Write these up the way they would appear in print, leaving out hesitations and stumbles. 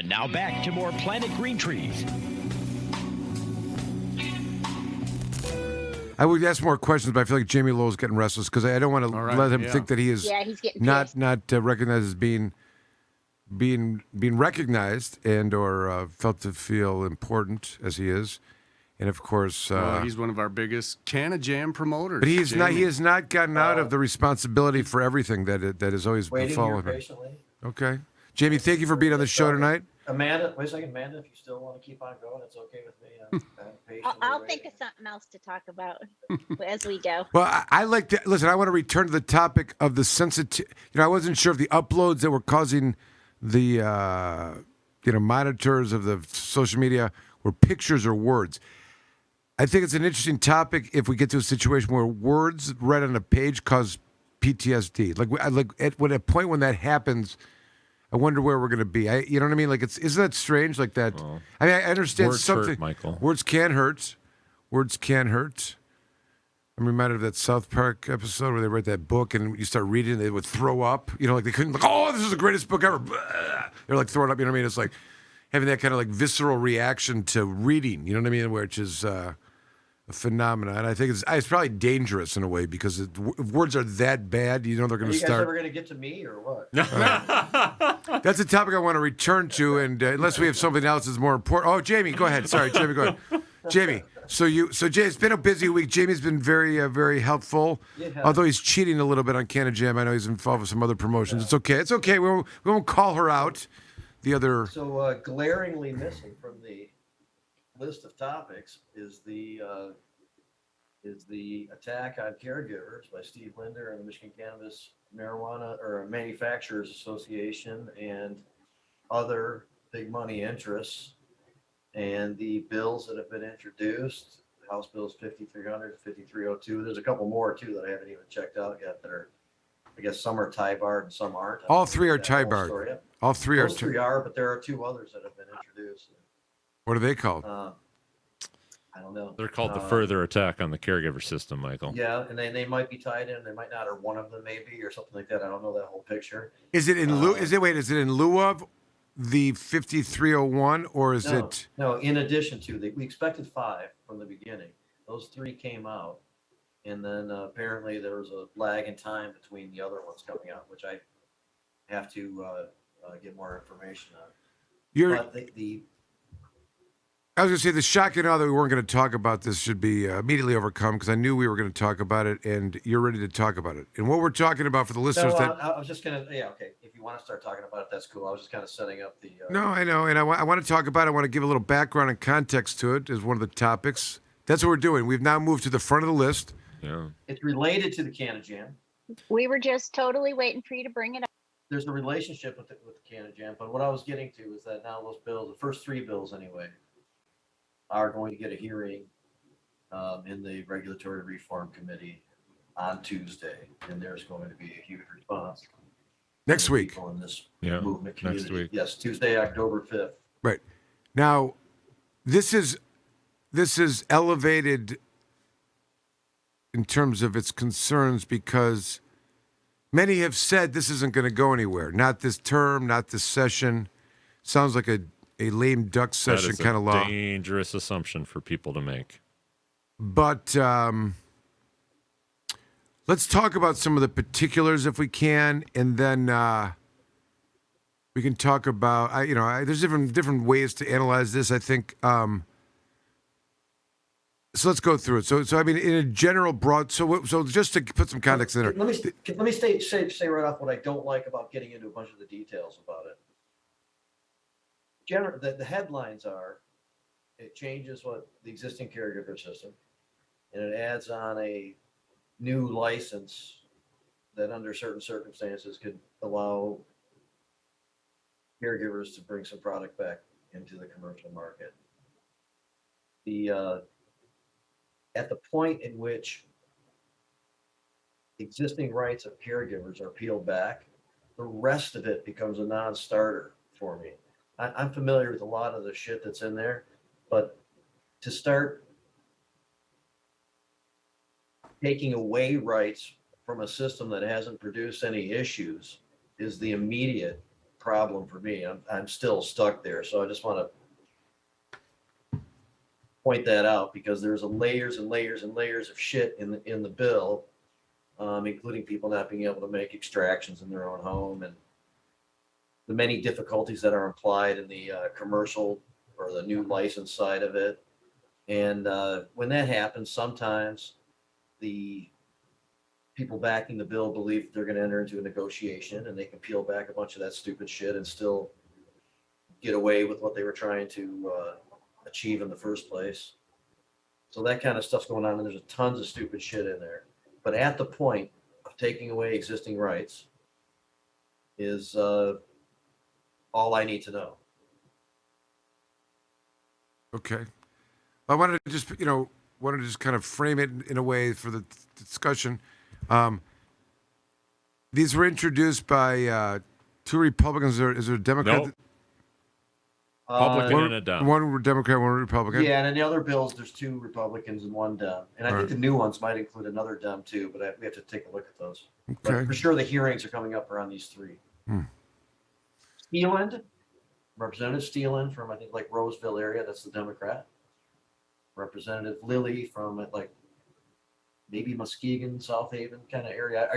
And now back to more Planet Green Trees. I would ask more questions, but I feel like Jamie Lowell's getting restless because I don't want to let him think that he is he's getting not pissed. recognized as being recognized and or felt to feel important as he is. And of course, he's one of our biggest Canna Jam promoters. But he's Jamie. not. He has not gotten out of the responsibility for everything that has always been Waiting following here him. patiently. Okay, Jamie, thank you for being on the show tonight. Amanda, wait a second, Amanda. If you still want to keep on going, it's okay with me. I'm patiently I'll waiting. think of something else to talk about as we go. Well, I like to listen. I want to return to the topic of the sensitivity. I wasn't sure if the uploads that were causing the monitors of the social media were pictures or words. I think it's an interesting topic if we get to a situation where words read on a page cause PTSD. Like at a point when that happens, I wonder where we're going to be. You know what I mean? Like isn't that strange? Like that. Well, I mean, I understand words something. hurt, Michael. Words can hurt. Words can hurt. I'm reminded of that South Park episode where they read that book and you start reading it, they would throw up. Like they couldn't. Like, oh, this is the greatest book ever. They're like throwing up. You know what I mean? It's like having that kind of like visceral reaction to reading. You know what I mean? Which is a phenomenon. And I think it's probably dangerous in a way because if words are that bad, they're going to start. Are you guys ever going to get to me or what? That's a topic I want to return to, and unless we have something else that's more important. Oh, Jamie, go ahead. Sorry, Jamie, go ahead. Jamie, Jay, it's been a busy week. Jamie's been very, very helpful. Yeah. Although he's cheating a little bit on Canna Jam. I know he's involved with some other promotions. Yeah. It's okay. It's okay. We won't call her out. The other. So glaringly missing from the list of topics is the attack on caregivers by Steve Linder and the Michigan Cannabis Manufacturers Association and other big money interests, and the bills that have been introduced, House Bills 5300, 5302. There's a couple more too that I haven't even checked out yet that are, I guess some are tie-barred and some aren't. All three are tie-barred. All three are. Those three are, but there are two others that have been introduced. What are they called? I don't know. They're called the further attack on the caregiver system, Michael. Yeah, and they might be tied in, they might not, or one of them maybe, or something like that. I don't know that whole picture. Is it in lieu? Is it in lieu of the 5301, or is it? No, in addition to we expected 5 from the beginning. Those 3 came out, and then apparently there was a lag in time between the other ones coming out, which I have to get more information on. I was going to say the shock and awe that we weren't going to talk about this should be immediately overcome because I knew we were going to talk about it, and you're ready to talk about it. And what we're talking about for the listeners I was just going to, okay. If you want to start talking about it, that's cool. I was just kind of setting up the. No, I know, and I want to talk about it. I want to give a little background and context to it as one of the topics. That's what we're doing. We've now moved to the front of the list. Yeah. It's related to the Canna Jam. We were just totally waiting for you to bring it up. There's a relationship with the Canna Jam, but what I was getting to is that now those bills, the first 3 bills anyway, are going to get a hearing in the Regulatory Reform Committee on Tuesday, and there's going to be a huge response next week in this movement community. Next week. Yes, Tuesday, October 5th. Right. Now, this is elevated in terms of its concerns because many have said this isn't going to go anywhere. Not this term, not this session. Sounds like a lame duck session kind of law. Dangerous assumption for people to make. But let's talk about some of the particulars if we can, and then we can talk about. There's different ways to analyze this. I think. So let's go through it. So I mean, in a general broad. So just to put some context in there. Let me say right off what I don't like about getting into a bunch of the details about it. The headlines are, it changes what the existing caregiver system, and it adds on a new license that under certain circumstances could allow caregivers to bring some product back into the commercial market. At the point in which existing rights of caregivers are peeled back, the rest of it becomes a non-starter for me. I'm familiar with a lot of the shit that's in there, but to start taking away rights from a system that hasn't produced any issues is the immediate problem for me. I'm still stuck there. So I just want to point that out because there's layers and layers and layers of shit in the bill, including people not being able to make extractions in their own home and the many difficulties that are implied in the commercial or the new license side of it. And when that happens, sometimes the people backing the bill believe they're going to enter into a negotiation and they can peel back a bunch of that stupid shit and still get away with what they were trying to achieve in the first place. So that kind of stuff's going on, and there's tons of stupid shit in there. But at the point of taking away existing rights is all I need to know. Okay. I wanted to just, kind of frame it in a way for the discussion. These were introduced by two Republicans. Is there a Democrat? Nope. Republican One, and a Dem. one Democrat, one Republican. Yeah, and in the other bills, there's 2 Republicans and 1 Dem. And I think the new ones might include another Dem too, but we have to take a look at those. Okay. But for sure, the hearings are coming up around these 3. Steeland, Representative Steeland from, I think, like Roseville area, that's the Democrat. Representative Lilly from maybe Muskegon, South Haven kind of area.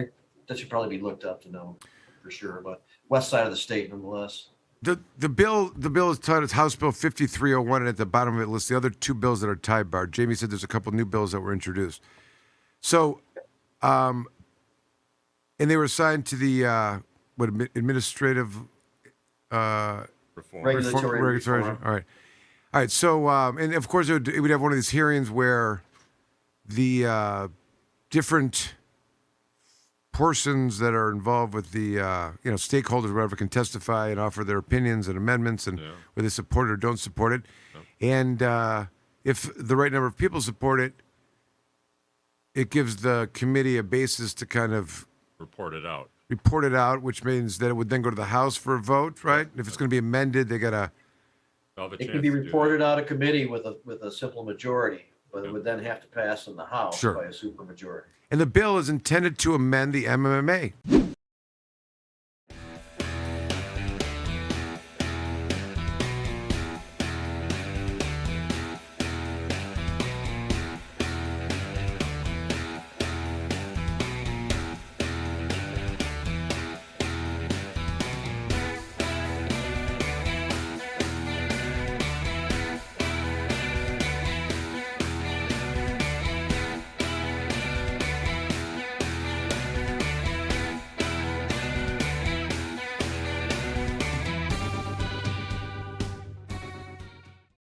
That should probably be looked up to know for sure, but west side of the state nonetheless. The bill is titled House Bill 5301, and at the bottom of it lists the other 2 bills that are tie barred. Jamie said there's a couple new bills that were introduced. So, and they were assigned to the administrative Reform. Regulatory reform. All right. So, and of course, it would have one of these hearings where the different persons that are involved with the stakeholders, whatever, can testify and offer their opinions and amendments and whether they support it or don't support it. And if the right number of people support it, it gives the committee a basis to kind of Report it out. which means that it would then go to the House for a vote, right? If it's going to be amended, they got to. It can be reported out of committee with a simple majority, but it would then have to pass in the House by a supermajority. And the bill is intended to amend the MMA.